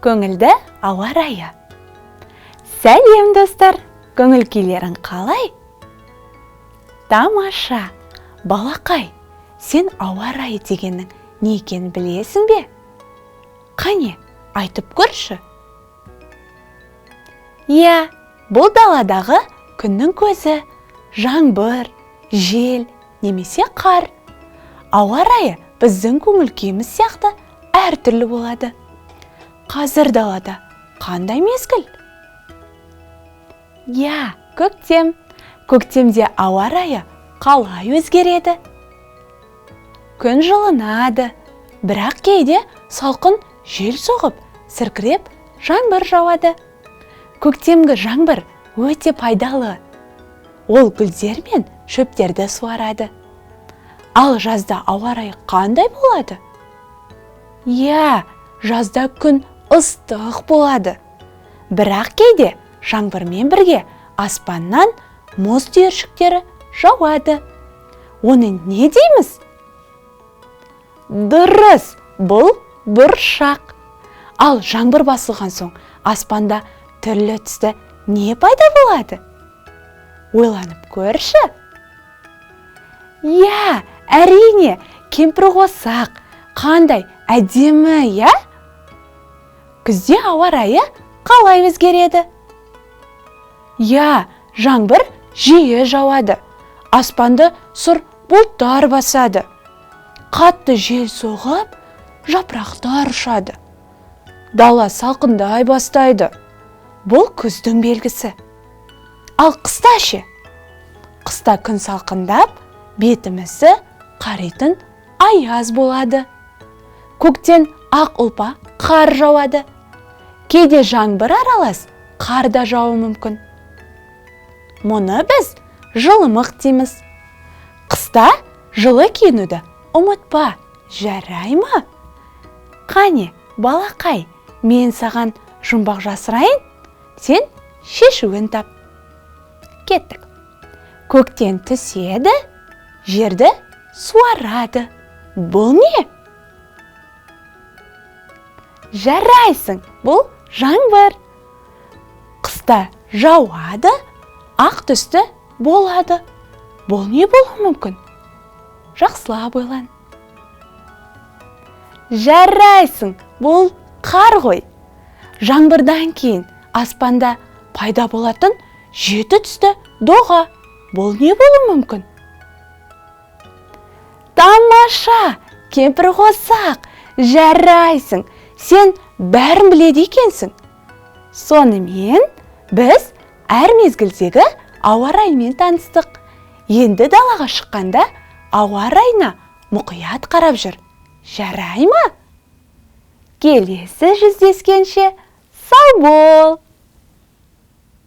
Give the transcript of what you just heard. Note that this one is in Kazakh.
көңілді ауа райы. Сәлем достар, көңіл күйлерің қалай? Тамаша, балақай, сен ауа райы дегеннің не екенін білесің бе? Қане, айтып көрші. Иә, бұл даладағы күннің көзі, жаңбыр, жел, немесе қар. Ауа райы біздің көңіл күйіміз сияқты әртүрлі болады. Қазір далада қандай мезгіл? Иә, көктем. Көктемде ауа райы қалай өзгереді? Күн жылынады, бірақ кейде салқын жел соғып, сіркіреп жаңбыр жауады. Көктемгі жаңбыр өте пайдалы. Ол гүлдер мен шөптерді суарады. Ал жазда ауа райы қандай болады? Иә, жазда күн ыстық болады. Бірақ кейде жаңбырмен бірге аспаннан мұз түйіршіктері жауады. Оны не дейміз? Дұрыс, бұл бұршақ. Ал жаңбыр басылған соң аспанда түрлі түсті не пайда болады? Ойланып көрші. Иә, әрине, кемпірқосақ. Қандай әдемі, иә? Күзде ауа райы қалай өзгереді? Иә, жаңбыр жиі жауады. Аспанды сұр бұлттар басады. Қатты жел соғып, жапырақтар ұшады. Дала салқындай бастайды. Бұл күздің белгісі. Ал қыста ше? Қыста күн салқындап, бетімізді қаритын аяз болады. Көктен ақ ұлпа қар жауады. Кейде жаңбыр аралас, қар да жауы мүмкін. Мұны біз жылымық дейміз. Қыста жылы киінуді ұмытпа, жарай ма? Қане, балақай, мен саған жұмбақ жасырайын, сен шешуін тап. Кеттік. Көктен түседі, жерді суарады. Бұл не? Жарайсың, бұл жаңбыр. Қыста жауады, ақ түсті болады. Бұл не болуы мүмкін? Жақсылап ойлан. Жарайсың, бұл қар ғой. Жаңбырдан кейін аспанда пайда болатын 7 түсті доға. Бұл не болуы мүмкін? Тамаша, кемпірқосақ, жарайсың. Сен бәрін біледі екенсің. Сонымен біз әр мезгілдегі ауа райымен таныстық. Енді далаға шыққанда ауа райына мұқият қарап жүр. Жарай ма? Келесі жүздескенше сау бол!